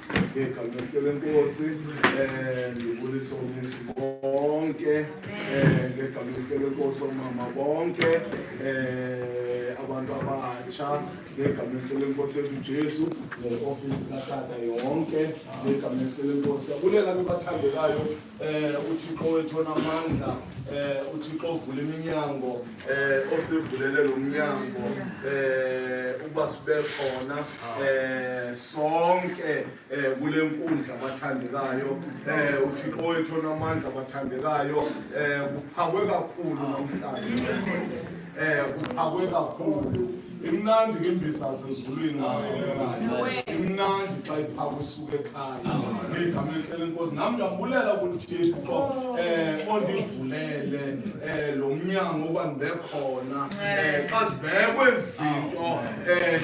Ngegama lenkosi ngibulisa omisi bonke ngegama lenkosi omama bonke abantu abatsha ngegama lenkosi uJesu neofisi kaTata yonke ngegama lenkosi abulela kubathandekayo uThixo wethu onamandla uThixo uvula iminyango osivulele lo mnyango uba sibe khona sonke kule nkundla abathandekayo uThixo wethu onamandla abathandekayo kuphakwe kakhulu namhlanje kuphakwe kakhulu imnandi ke imbiza sezulwini imnandi xa iphakwe isuka ekhaya ngegama lenkosi nami ndiyambulela kuThixo ondivulele lo mnyango uba ndibe khona xa zibekwe izinto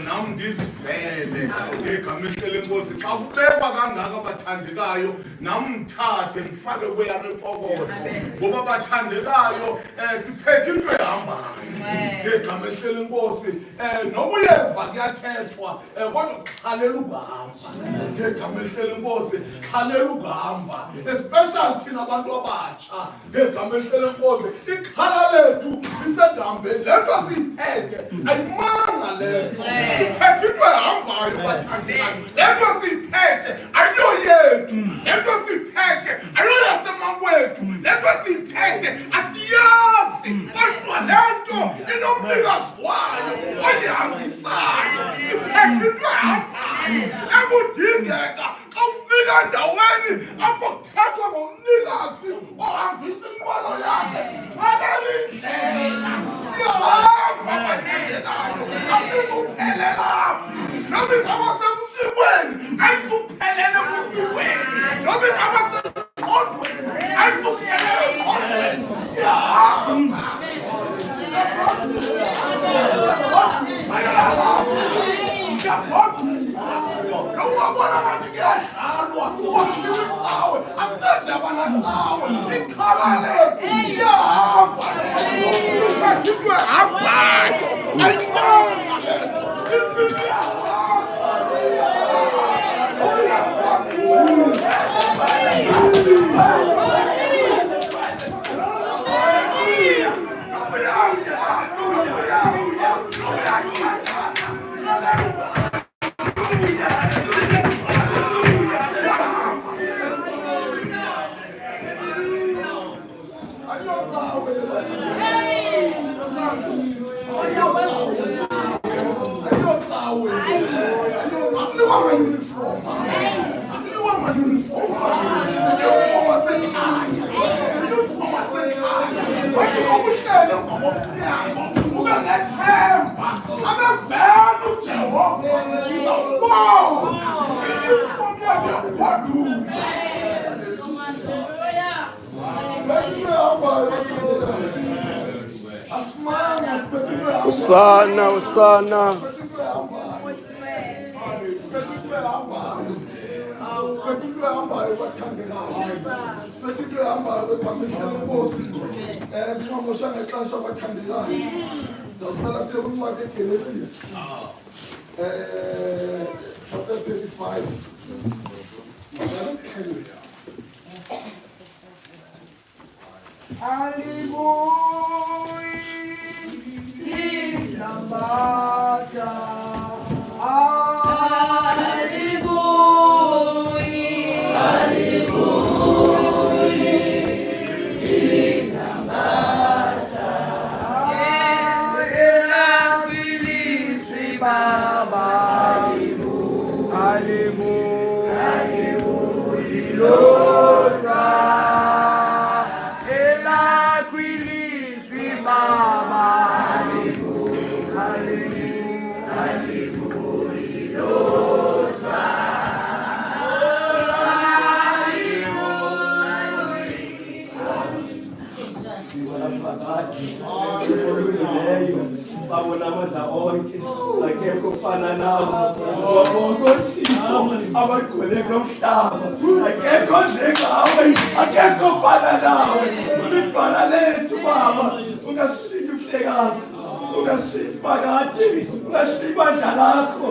nam ndizivele ngegama lenkosi xa kubekwa kangaka abathandekayo nam mthathe ndifake kweyam epokotho ngoba abathandekayo siphethe into ehambayo ngegama lenkosi noma uyeva kuyathethwa kodwa khalela ukuhamba ngegama lenkosi khalela ukuhamba especially thina abantu abatsha ngegama lenkosi ikhala lethu lisegambeni lento siyiphethe ayimanga lento siphethe into ehambayo bathandekayo lento siyiphethe ayiyo yethu lento siyiphethe ayiyo yasemakwethu lento siyiphethe asiyazi kodwa lento inomnikazi wayo oyihambisayo siphethe into ehambayo ekudingeka xa ufika endaweni apho kuthethwa ngomnikazi ohambisa inqwelo yakhe khalela indlela siyahamba bathandekayo asizuphelela noma ingaba sekufikweni ayizuphelele kufikweni noma ingaba sengqondweni ayizuphelele engqondweni siyahamba Nowabona ngathi kuyadlalwa waficawe asinadlabana cawe ikhala lethu iyahamba siphethe into ehambayo ayibanga lethu impilo Usana, usana. Chapter 35. Abagcwele nomhlaba akekho njengawe akekho fana nawe ulibhala lethu baba ungashiyi uhlekazi ungashisi phakathi ungasibandla lakho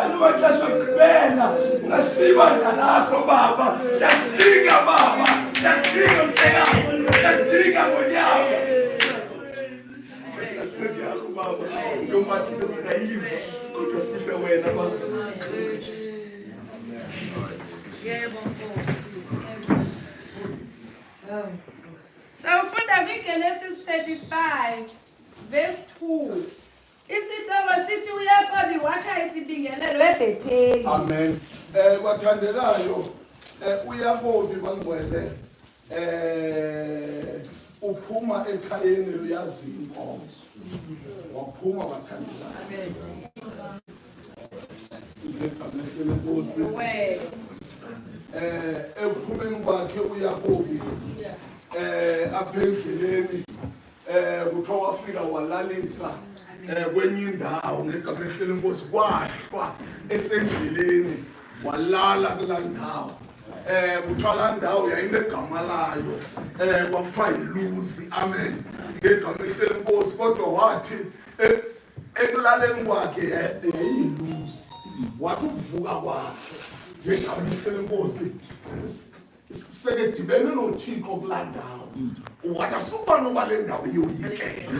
amaxesha okugqibela ungasibandla lakho baba siyadinga baba siyadinga mhlekazi siyadinga ngonyaka yakho baba yomathi singayiva kodwa sife wena baba yebo Nkosi sawufunda kwiGenesis 35 verse 2 isihloko sithi uYakobi wakha isibingelelo eBhetheli. Amen. Bathandekayo uYakobi bangcwele uphuma ekhayeni uyazi inkomo waphuma bathandekayo. Amen. Ekuphumeni kwakhe uYakobi apha endleleni kuthiwa wafika walalisa kwenye indawo ngegama ehlele inkosi kwahlwa esendleleni walala kulaa ndawo kuthiwa laa ndawo yayinegama layo kwakuthiwa yiluzi amen ngegama ehlele inkosi kodwa wathi ekulaleni kwakhe yayiyiluzi wathi ukuvuka kwakhe ngegama ehlele inkosi sekedibene noThixo kulaa ndawo wathi asukuba noba le ndawo iyoyikeka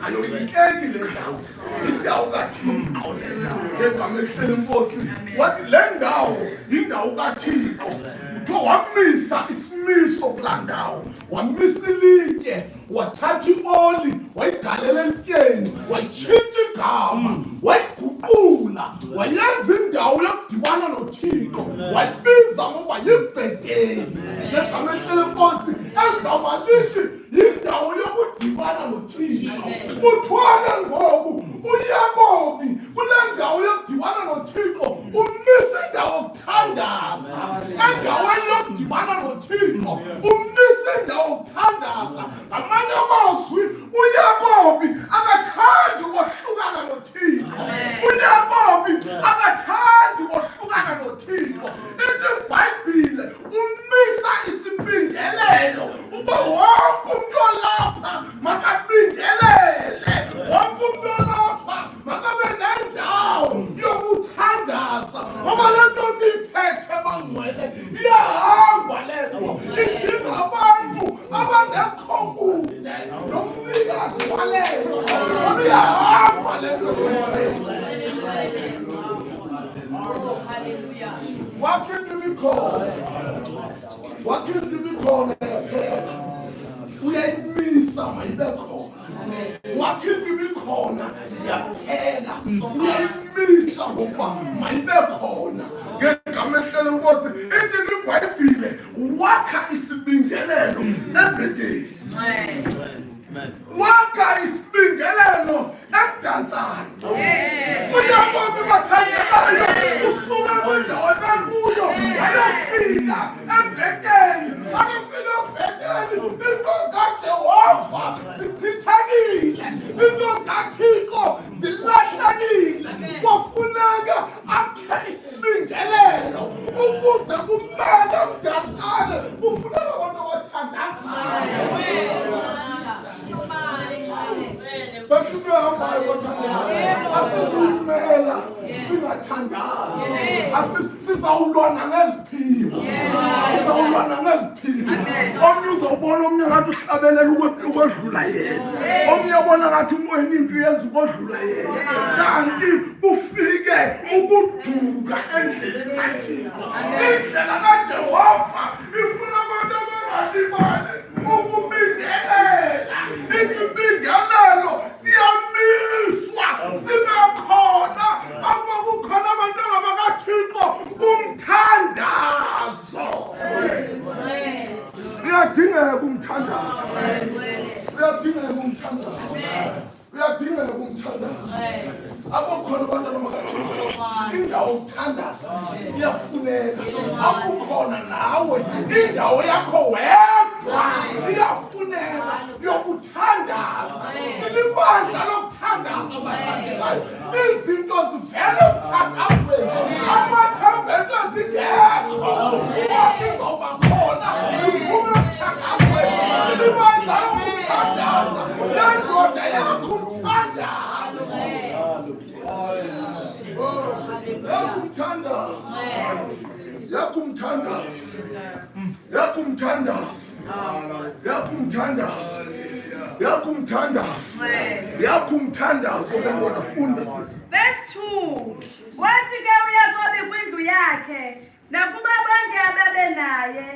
ayoyikeki le ndawo indawo kaThixo le ndawo ngegama ehlele inkosi wathi le ndawo yindawo kaThixo kuthiwa wamisa isimiso kulaa ndawo wamisa ilitye wathatha ioli wayigalela elityeni wayitshintsha igama wayiguqula wayenza indawo yokudibana noThixo wayibiza ngoba yiBhetheli ngegama ehlele inkosi egama lithi yindawo yokudibana noThixo uthwale ngoku uYakobi kule ndawo yokudibana noThixo umisa indawo yokuthandaza endaweni yokudibana noThixo umisa indawo yokuthandaza ngamanye amazwi uYakobi akathandi ukuhlukana noThixo uYakobi akathandi ukuhlukana noThixo ithi iBhayibhile umisa isibingelelo uba wonke umuntu olapha makabingelele wonke umuntu olapha makabe nendawo yokuthandaza ngoba le nto siyiphethe bangcwele iyahamba le nto idinga abantu abangekho kude nomnikazi walezo iyahamba le nto wakhindimikhona uyayimisa mayibe khona wakhindimikhona yaphela uyayimisa ngokuba mayibe khona ngegama ehlele inkosi ithi kwiBhayibhile wakha isibingelelo eBhetheli wakha isibingelelo eDansani uYakobi bathandekayo usuka kwindawo ekuyo ayofika eBhetheli akafika eBhetheli inkosi kaJehova zichithekile inkosi kaThixo zilahlekile kwafuneka akhe isibingelelo ukuze kumele uDansane kufuneka abantu abathandazayo basuke hambayo bathandayo asizimela singathandazi sizawulwana ngeziphiwo omnye uzawubona omnye ngathi uhlabelela ukwedlula yena omnye abona ngathi enye into yenza ukodlula yena kanti kufike ukuduka endleleni kaThixo indlela kaJehova ifuna abantu abangalibali ukubingelela isibingelelo siyamiswa sibe khona apho kukhona abantu abakaThixo umthandazo uyadingeka umthandazo abukhona abantu abakaThixo indawo yokuthandaza iyafuneka abukhona nawe indawo yakho wedwa iyafuneka yokuthandaza ilibandla lokuthandaza abathandekayo izinto zivele emthandazweni amathembezo zingekho uba sizoba khona ziphume emthandazweni ilibandla lokuthandaza lendoda yakho umthandazo yakumthandazo lentona funda sisi. Verse 2. Wathi ke uYakobi kwindlu yakhe nakuba bonke ababe naye,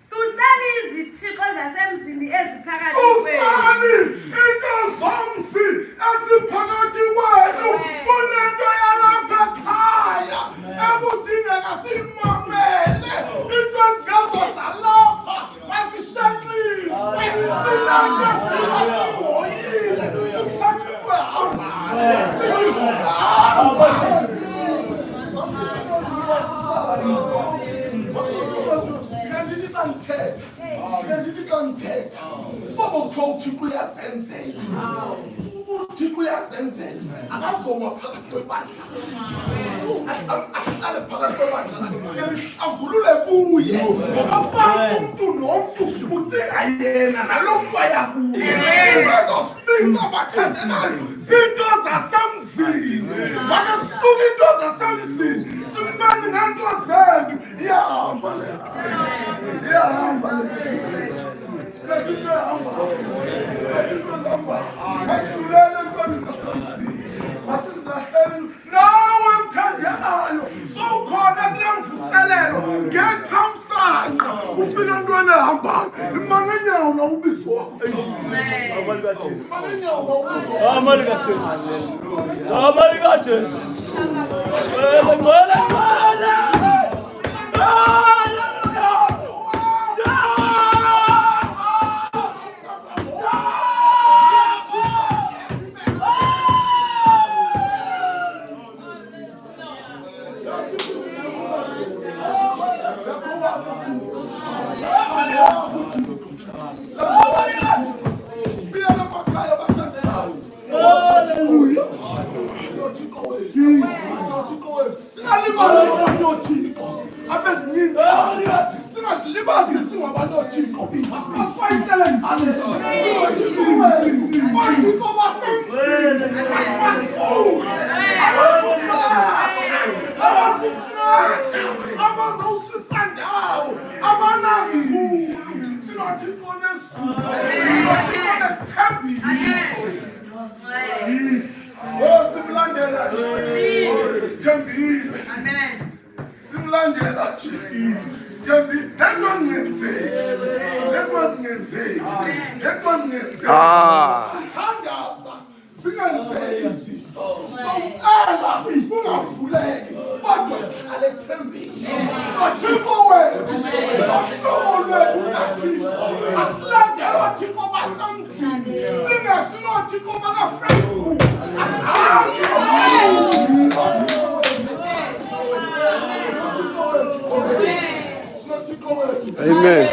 susani izithixo zasemzini eziphakathi kwenu. Susani into zomzi eziphakathi kwenu. Kunento yalapha ekhaya ekudingeka siyimamele. Into ezingazo zalapha masishenxiswe. Silapha sihoyile. Siphathwe kwehamba. Ndithi xa ndithetha baba kuthiwa uThixo uyazenzela. uThixo uyazenzela akazoma phakathi kwebandla, ahlale phakathi kwebandla lihlambulule kuye, ngoba bonke umntu nomntu udinga yena nalo mntu aya kuye. Into ezosibisa abathandekayo zinto zasemzini. Makasuke into zasemzini simane ngento zethu. Iyahamba le nto, iyahamba le nto. Nawe mthandekayo sowukhona kule mvuselelo ngethamsanqa ufika ntweni ehambayo imane nyawo nawubizo wakho. Amali kaJesu. Amen.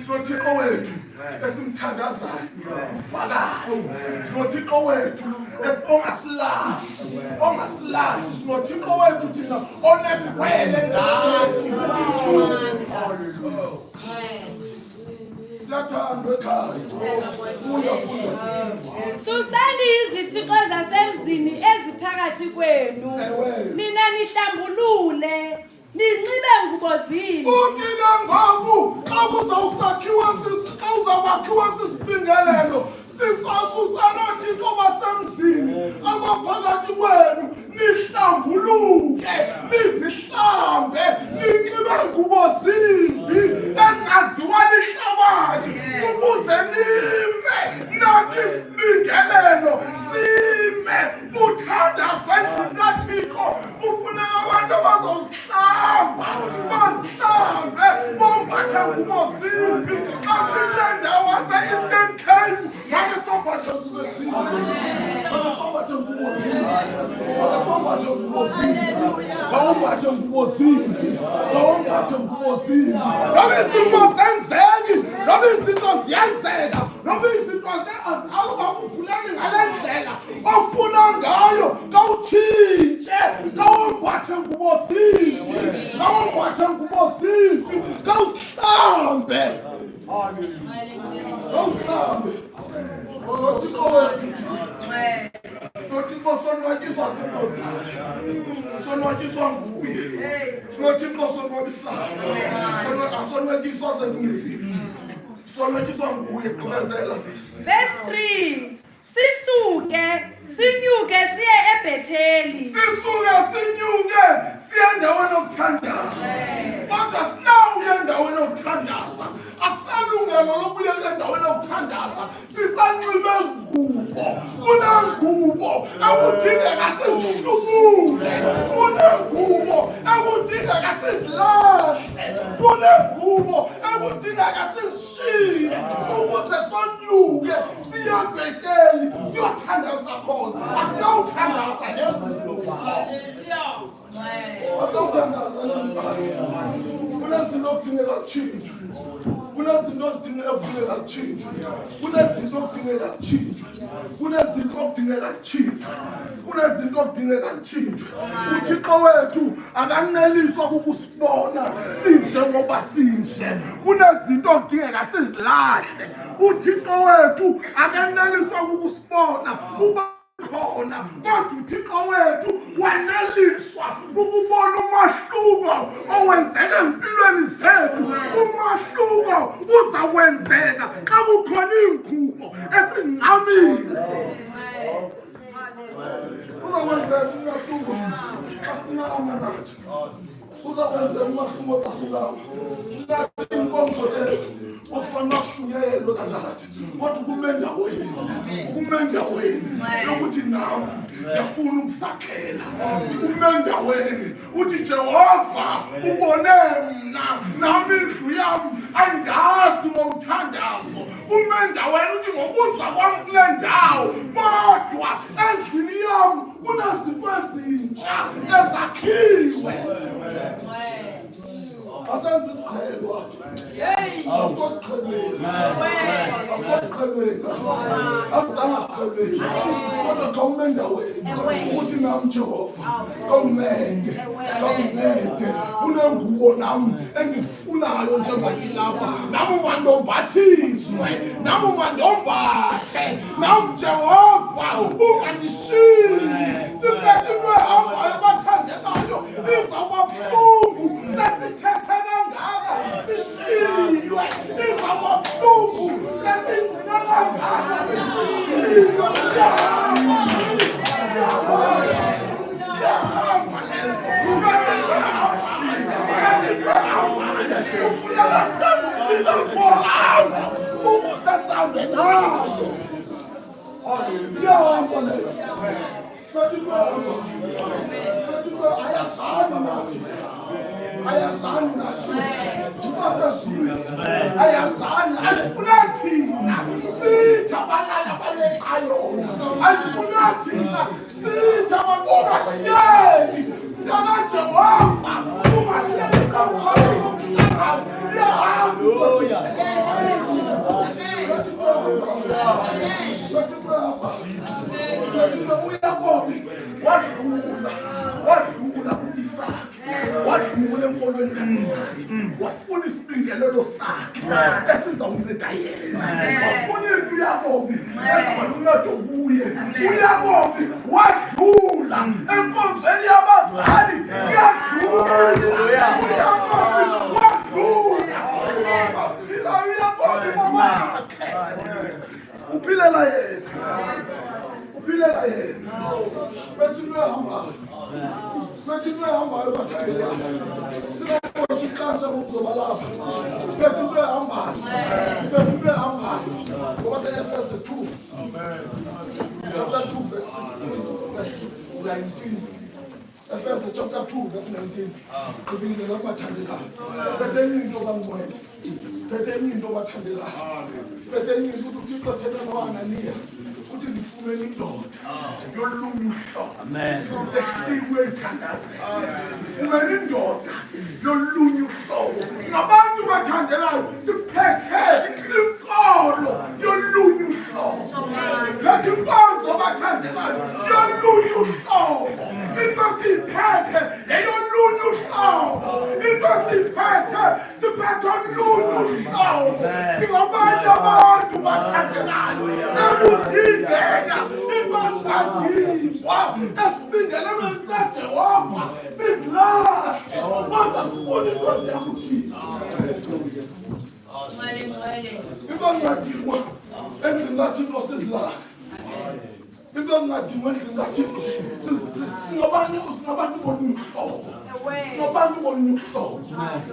Sinothixo wethu esimthandazayo ufakayo, sinothixo wethu ongasilayo, sinothixo wethu thina onegwele ngathi. Siyathandwa ekhaya. Funda. Susani izithixo zasemzini eziphakathi kwenu, nina nihlambulule ninxibe ngubo zini. Uthi ke ngoku xa uzawakhiwa sisibingelelo sisasusana oThixo basemzini abaphakathi kwenu, nihlambuluke, nizihlambe, ninxibe ngubo zimbi ezingaziwa lihlabathi, ukuze nime nathi isibingelelo sime. Uthandaze endlini kaThixo, kufuneka abantu abazozihlambe, bazihlambe, bombathe ngubo zimbi. Verse 3. Sisuke sinyuke siye eBhetheli. Sisuke sinyuke siye endaweni yokuthandaza. Kodwa sinawuye endaweni yokuthandaza. Asinalungelo lokuya endaweni yokuthandaza. Sisanxibe ngubo. Kunengubo ekudingeka sizihlubule. Kunengubo ekudingeka sizilahle. Kunengubo ekudingeka sizishiye ukuze sonyuke siye eBhetheli siyothandaza khona. Asinawuthandaza nengubo. Asinawuthandaza nengubo. Kunezinto okudingeka zitshintshwe. Kunezinto okudingeka zitshintshwe. Kunezinto okudingeka zitshintshwe. Kunezinto okudingeka zitshintshwe. Kunezinto okudingeka zitshintshwe. uThixo wethu akaneliswa ukusibona sinje ngoba sinje. Kunezinto okudingeka sizilahle. uThixo wethu akaneliswa ukusibona uba khona. Kodwa uThixo wethu waneliswa ukubona umahluko owenzeka empilweni zethu. Umahluko uzakwenzeka xa kukhona ingubo esingcamile. Uzakwenzeka umahluko xa sinqama nathi. Uzakwenzeka umahluko xa sinqama. Singathi inkonzo lethu ofana shuyelo kalathi. Kodwa ukumendaweni lokuthi nami yafuna ukusakhela. Ukumendaweni uthi Jehova ubone mna nami indlu yami angazi ngomthandazo. Umendaweni uthi ngokuza kwami kule ndawo kodwa endlini yami kunezinto ezintsha ezakhiwe. Asenze isiqhelwa. Kodwa kawumendaweni uthi nami Jehova kawuncede kunengubo nami engifunayo njengakilapha. Nami mandombathiswe, nami mandombathe, nami Jehova ungandishiyi. Sibhekilwe hambayo abathandekayo izawuba buhlungu. Sesithethe kangaka sishiywe. Izawuba buhlungu. Sesingcina kangaka sishiywe. Ufuneka siqambe ukubiza mfohamba ukuze sihambe nayo. Iyahamba leyo. Ayazani nathi. Ayazani alifuna thina sithi abalala abalekayo. Alifuna thina sithi abangashiyeki. Mntana Jehova ungashiyeki kawukhona ngomhlanga. uYakobi wadlula ku-Isaka, wadlula emfolweni kaIsaka, wafuna isibingelelo sakhe esizawunceda yena. Wafuna indlu uYakobi ezaba luncedo kuye. uYakobi wadlula enkonzweni yabazali. Yadlula uYakobi, wadlula. Waphila uYakobi ngokwakhe. Uphilela yena. Uphilela yena. Bethu hambayo. Bethu hambayo bathayela. Sinakho ikhasa ngokuzoba lapha. Bethu hambayo. Bethu hambayo. Ngoba Efeso 2. Chapter 2 verse 19. Efeso chapter 2 verse 19. Kubingelela abathandekayo. Betheni into kaMoya. Betheni into abathandekayo. Betheni into uThixo thetha noAnaniya. uthi ngifumene indoda yolunye uhlobo Amen. efikwe ethandazela ngifumene indoda yolunye uhlobo singabantu bathandelayo siphethe inkolo yolunye uhlobo siphethe inkonzo bathandelayo yolunye uhlobo into siphethe yeyolunye uhlobo into siphethe olunye uhlobo singabanye abantu bathandelayo ekudingeka inkonzandiwa esisingelelwe sikaJehova sizilahle kodwa sifune inkonzo yakuthina into zingadingwa endlini kaThixo sizilahle into zingadingwa endlini kaThixo singabantu bolunye uhlobo singabantu bolunye uhlobo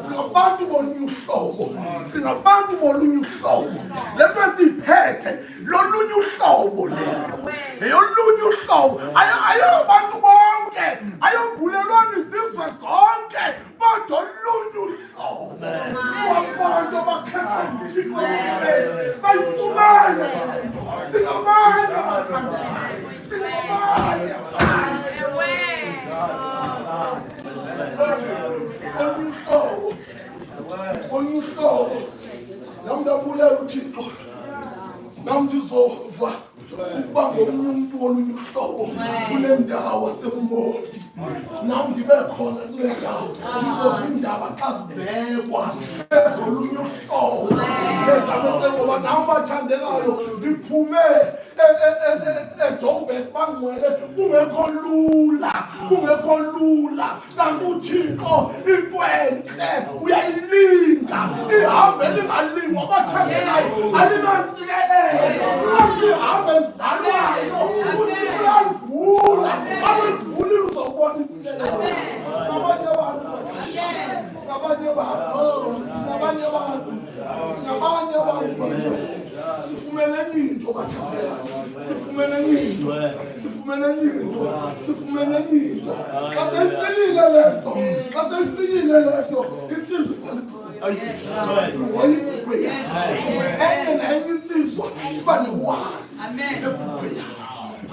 singabantu bolunye uhlobo singabantu bolunye uhlobo lento esiphethe lolunye uhlobo leyolunye uhlobo ayobantu bonke ayombulelwana izizwe zonke kodwa olunye uhlobo wabantu abakhetha uThixo bayifumane singabanye abathandekayo singabanye Onyuhlobo namdabulela uThixo namdizova ukuba ngomunye umuntu olunye uhlobo kunendawo asemoti namdibe khona kule ndawo izova indaba kazibekwa ezolunye uhlobo ngoba namathandekayo ngiphume eJoburg bangcwele kungekho lula kanti uThixo intwenhle uyayilinga ihambe lingalingwa abathandekayo alinansikelelo ihambe zalwayo uThixo uyalivula abelivulile uzawubona insikelelo sinabanye abantu sifumene into bathandekayo sifumene into kaseyifikile lento insizwa enye nenye insizwa iba newani ebhukweni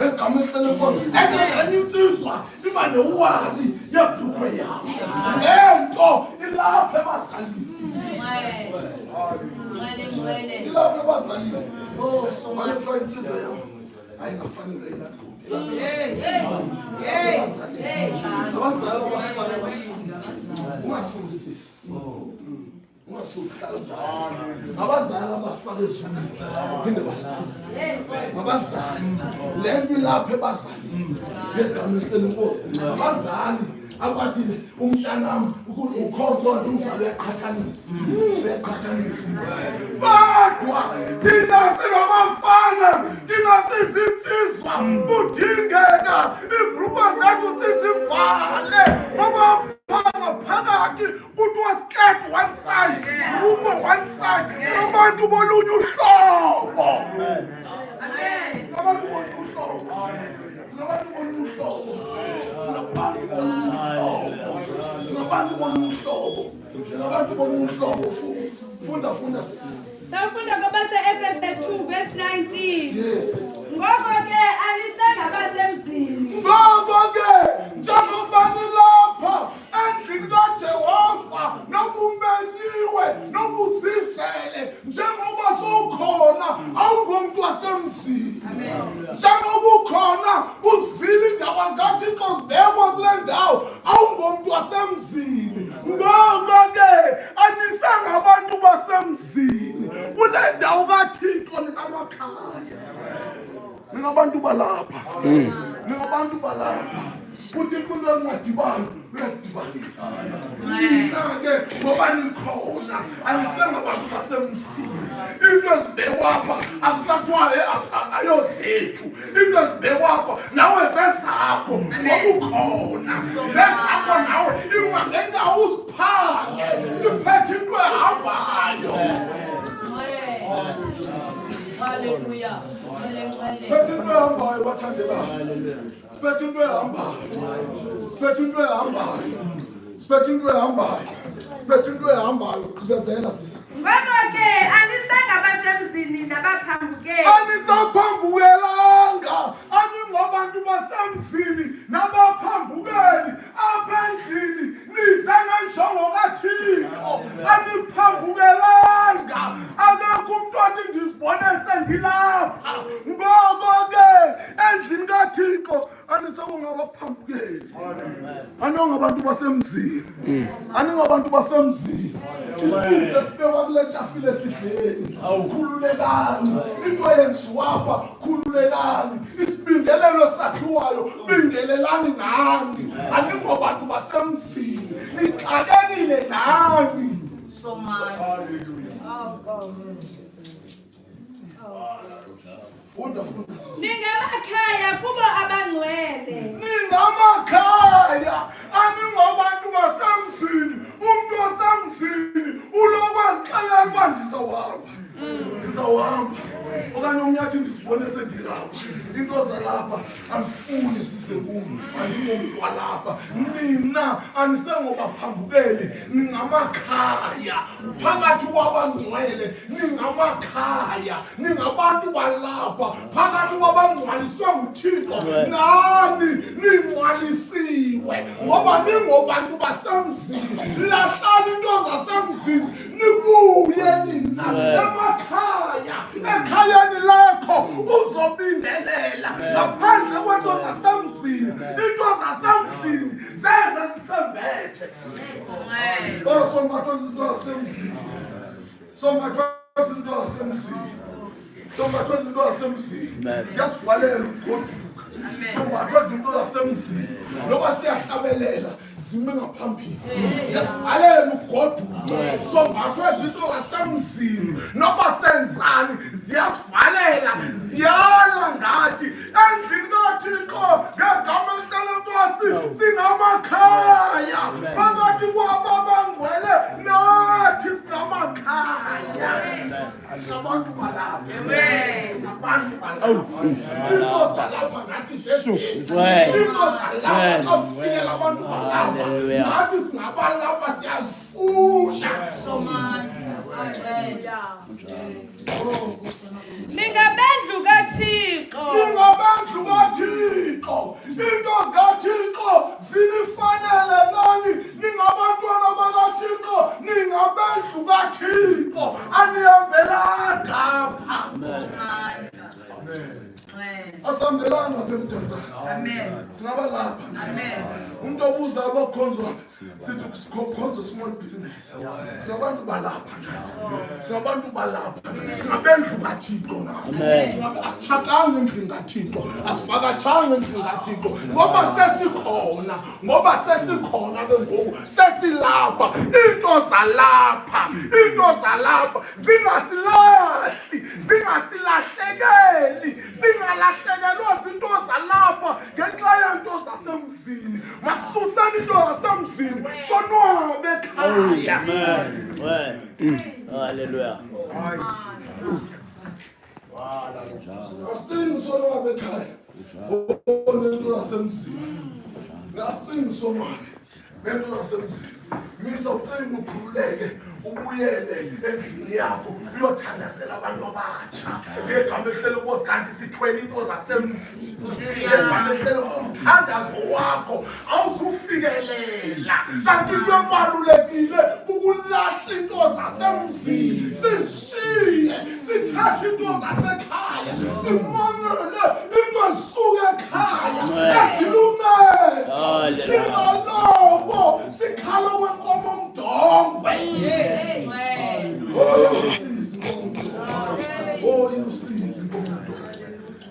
egameni lenkonzo enye nenye insizwa iba newani yebhukwe yayo lento ilapha ebazalini ilapha ebazalini malethwa insizwa yam ayingafanele abazali abafana ungasifundisisi abazali abafaka ezulwini phinde basikhuphe abazali le nto ilapha ebazalini ngegameni lenkosi abazali abathi umntanami ukhonzo nje umdlalo uyaqhathanisa kodwa thina singabafana thina sizinsizwa kudingeka igrupha zethu sizivale ngoba phakathi kuthi wasikhet one side group one side singabantu bolunye uhlobo singabantu bolunye uhlobo funda sawufunda ngoba se-Efese 2 verse 19 yes ngoko ke alisengabasemzini njengoba nilapha endlini kaJehova nobumenyiwe nobusisele njengoba sowukhona awungomuntu wasemzini njengoba ukhona uzivile indaba zikaThixo zibekwa kule ndawo awungomuntu wasemzini ngoko-ke anisengabantu basemzini kule ndawo kaThixo nikamakhaya ningabantu balapha ningabantu balapha uThixo uzingadibani uyasidibanisa nina-ke ngoba nikhona anisengabantu basemzini into ezibekwapha akusathiwa ayozethu into ezibekwapha nawe zezakho ngoba ukhona zezakho nawe imangenyawo uziphange siphethe into ehambayo Hallelujah. phethe into ehambayo bathandekayo siphethe into ehambayo gqibezela sisi ngoko ke alisengabasemzini nabaphambukeli anisaphambukela ngilapha ngoko-ke endlini kaThixo anisabongabaphambukeli anongabantu basemzini aningabantu basemzini isidlo sibekwa kule tafile esidleni khululekani into yenziwapha khululekani isibingelelo sakhiwayo bingelelani nani aningobantu basemzini nixakekile nani funda ningamakhaya kubo abangcwele ningamakhaya aningobantu basemzini umuntu wasemzini ulokwaziqala ukuba ndizawuhamba okanye umnyathi ndizibone sendilapha into zalapha andifuni sisekumi andingomuntu walapha nina anisengobaphambukeli ningamakhaya phakathi kwabangcwele ningamakhaya ningabantu balapha phakathi kwabangcwaliswe nguThixo nani ningcwalisiwe ngoba ningobantu basemzini lahlani into zasemzini nibuye nina emakhaya ekhayeni lakho uzobingelela ngaphandle kwento zasemzini into zasemzini zeze zisembethe sombathwa izinto zasemzini sombathwa izinto zasemzini siyasivalela ukugoduka sombathwa izinto zasemzini noba siyahlabelela zime ngaphambili siyasivalela ukugoduka sombathwa izinto zasemzini noba senzani ziyasivalela ziyala ngathi endlini kaThixo ngegama lenkosi sinamakhaya phakathi kwabo abangcwele nathi sinamakhaya sinabantu balapha sinabantu balapha into zalapha nathi zezini into zalapha xa kufikela abantu balapha nathi singabalapha siyazifuna ningabendlu kaThixo ningabendlu kaThixo into zikaThixo zinifanele nani ningabantwana bakaThixo ningabendlu kaThixo anihambelanga ngapha asambelanga bemntanzana singabalapha umuntu obuza abakhonzwa sithi sikhonza small business singabantu balapha nathi singabantu balapha singabendlu kaThixo asitshakanga endlini kaThixo asivakatshanga endlini kaThixo ngoba sesikhona ke ngoku sesilapha into zalapha zingasilahlekeli singalahlekelwa zinto zalapha ngenxa yento zasemzini masisuseni into zasemzini sonwabe ekhaya Hallelujah. asingi sonwabe ekhaya nento zasemzini asingi sonwabe nento zasemzini misa ucinga ukhululeke ubuyele endlini yakho uyothandazela abantu abatsha ngegama ehlele ukuthi kanti sithwele into zasemzini ngegama ehlele umthandazo wakho awuzufikelela kanti into ebalulekile ukulahla into zasemzini sishiye sithathe into zasekhaya simonele into ezisuka ekhaya ezilumele singaloko sikhala kwenkomo mdongwe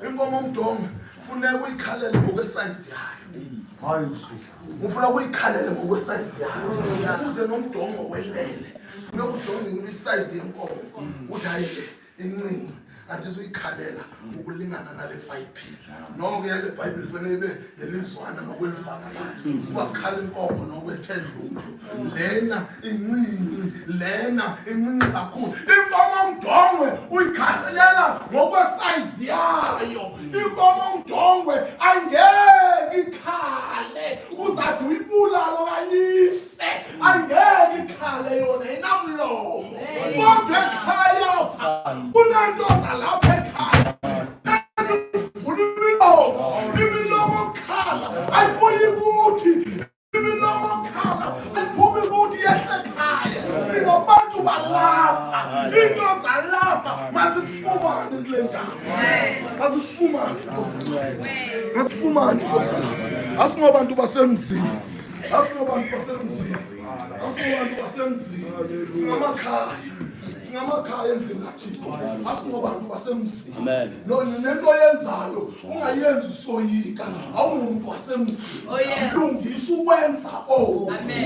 inkomo mdongwe funeka uyikhalele ngokwesayizi yayo ufuna ukuyikhalela ngokwesayizi yayo ukuze nomdongo welele funeka ujonge isayizi yenkomo uthi hayi incinci andizuyikhalela ukulingana nale bhayibhile noko yale bhayibhile kufanele ibe nelizwana nokwelifakalayo ukakhala inkomo nokwethendlundlu lena incinci kakhulu inkomo mdongwe uyikhalela ngokwesayizi yayo inkomo mdongwe angeke ikhale uzathi uyibulala okanye ife angeke ikhale yona inamlomo kodwa ekhaya kunento zalapha ekhaya ezivula imilomo khala ayibuyi ukuthi imilomo khala ayiphumi ukuthi yehle ekhaya singabantu balapha into zalapha masifumane asifumane kule ndawo. Asifumane. Asifumane. Asingobantu basemzini. Asingobantu basemzini. Asingobantu basemzini. Singamakhaya. Singamakhaya endlini kaThixo. Asingobantu basemzini. Amen. Nento yenzayo ungayenzi usoyika. Awungumuntu wasemzini. Lungisa ukwenza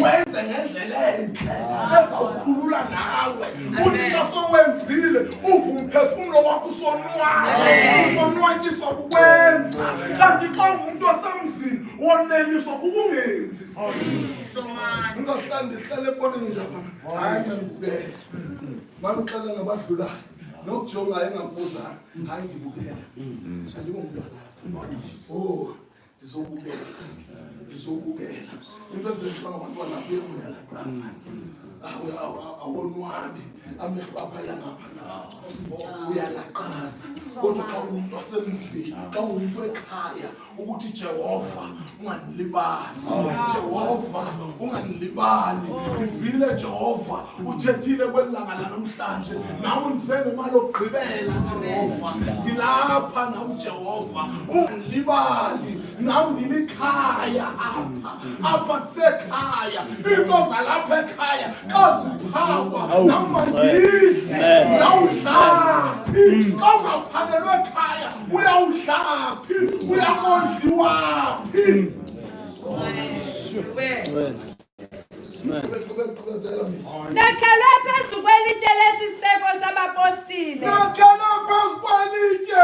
wenze ngendlela enhle. Ezawukhulula nawe. Uthi xa sowenzile uva umphefumulo wakho usonwanyiswa kukwenza. Kanti xa umuntu wasemzini woneliswa kukungenzi. Ngizakuhlala ndihlale ekoneni njalo. Hayi ngibukele. Mamxela nabadlulayo nokujonga engabuzana. Hayi ngibukele. Andingumntwana. Ndizobukela. Into ezenziwa ngabantwana uyaqasa. Awonwabi amehlo apha yangapha uyalaqaza. Kodwa xa umuntu wasemzini, xa umuntu ekhaya ukuthi Jehova unganilibali, Jehova unganilibali. Ivile Jehova uthethile kwelanga lanamhlanje, nami ndisele imali okugqibela Jehova. Ngilapha nami Jehova unganilibali, nami ndilikhaya apha kusekhaya. Into zalapha ekhaya kaziphakwa namandili nawudlaphi. Xa ungaphakelwe ekhaya uyawudlaphi, uyamondliwaphi. Nakhelwe phezu kwelitye lesiseko sabapostile. Nakhelwe phezu kwelitye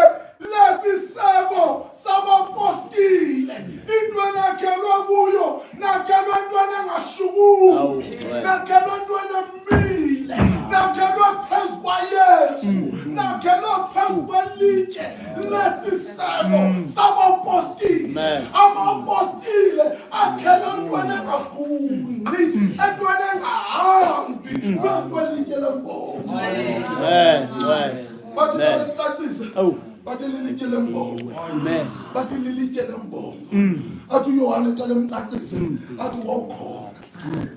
lesiseko sabapostile. Into enakhelwe kuyo, nakhelwe entweni engashukumi, nakhelwe entweni emile, nakhelwe phezu kwaYesu, nakhelwe phezu kwelitye lesiseko sabapostile. Amapostile akhelwe entweni engagungqi, entweni engahambi, phezu kwelitye lembongo. Bathi licacise. Bathi lilitye lembongo. Bathi lilitye lembongo. Athi uYohane eqale emcacise athi wawukhona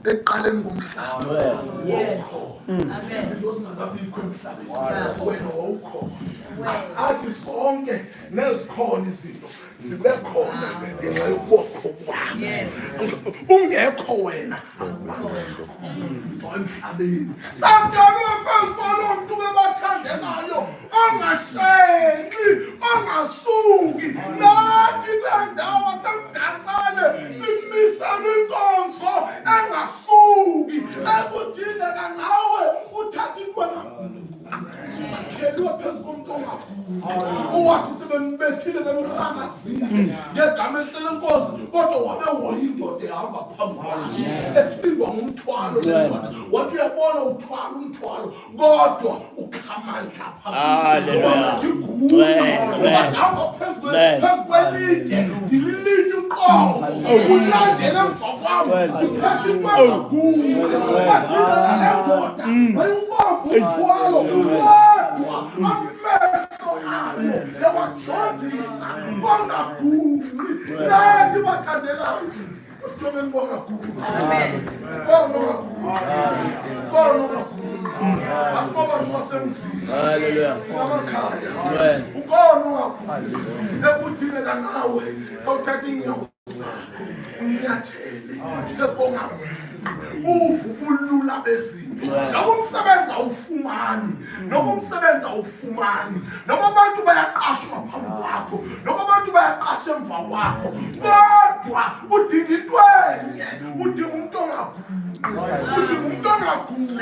eqaleni komhlaba. Amen. Izinto zingakabikho emhlabeni wena wawukhona. Athi zonke nezikhona izinto zibe khona ngenxa yokubokho kwami. Ungekho wena emhlabeni. Sakhelwe phezu kwalo mntu bebathandekayo, ongashenxi, ongasuki. Nathi le ndawo semdansane simisela inkonzo engasuki, ekudingeka nawe uthathe intwana. Sakhelwe phezu komuntu ongaguqi, owathi sebembethile bemrakazile ngegama elihle lenkosi, kodwa wabehoya indoda ehamba phambi kwakhe esindwa ngumthwalo lendoda. Wathi uyabona umthwalo, kodwa ukhamandla phambi kwakhe. Phezu kwelitye, ndililitye uqobo, ulandele emva kwam, ndiphethe into engaguqi. Wadingeka lendoda wayubamba umthwalo, kodwa amehlo ayo yawajongisa bangaguqi. Nathi bathandekayo usijongeni bangaguqi. Asinobantu basemzini, singamakhaya. Ukona ungaguqi ekudingeka nawe awuthatha inyawo zakho unyathele esibongaguqi. Uvubulula bezinto. Noba umsebenzi awufumani, noba umsebenzi awufumani, noba abantu bayaqashwa phambi kwakho, noba abantu bayaqasha emva kwakho, kodwa udinga into enye, udinga umuntu ongaguqi, udinga umuntu ongaguqi.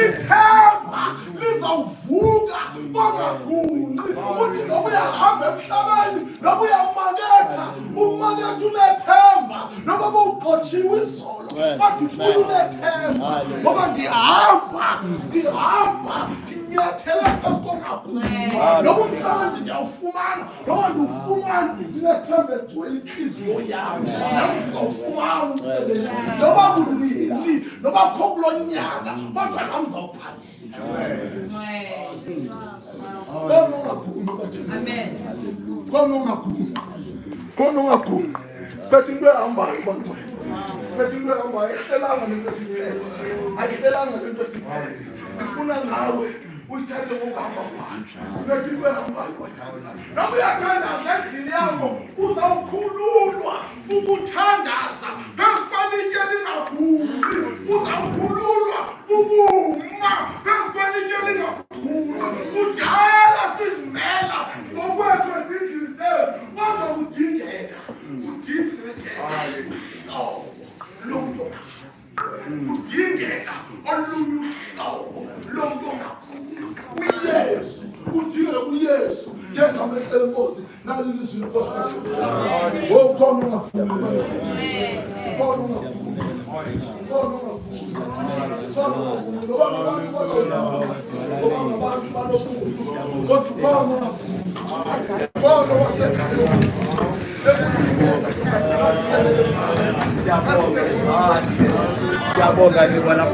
Ithemba lizawuvuka kongaguqi. Uthi noba uyahamba emhlabeni, noba uyamaketha, umaketha unethemba, noba bowugxotshiwe izolo, kodwa ubuye unethemba, ngoba ndihamba nginyathela phezu kongaguqi. Noba umsebenzi ndiyawufumana, noba ndiwufumana, ndinethemba egcwele inhliziyo yami, ndizawufumana umsebenzi. Noba kunini, noba kho kulo nyaka, kodwa nami ndizawuphangela. Khona ungaguqi. Phethe into ehambayo bantwana. Phethe into ehambayo. Ayihlelanga lento esiphethe. Ayihlelanga lento esiphethe. Ifuna ngawe uyithathe ngokuhamba kwakhe bethi noma uyathandaza endlini yakho uzawukhululwa ukuthandaza phezu kwelitye lingakhuli uzawukhululwa ukuma phezu kwelitye lingakhuli kudala sizimela ngokwethu esindlini sethu kodwa kudingeka lomntu kudingeka olunye uhlobo lomntu ongakhulu uyesu udinga uyesu ngegama lenkosi nalilizwi lenkosi wokhona ungafuni Siyabonga nibona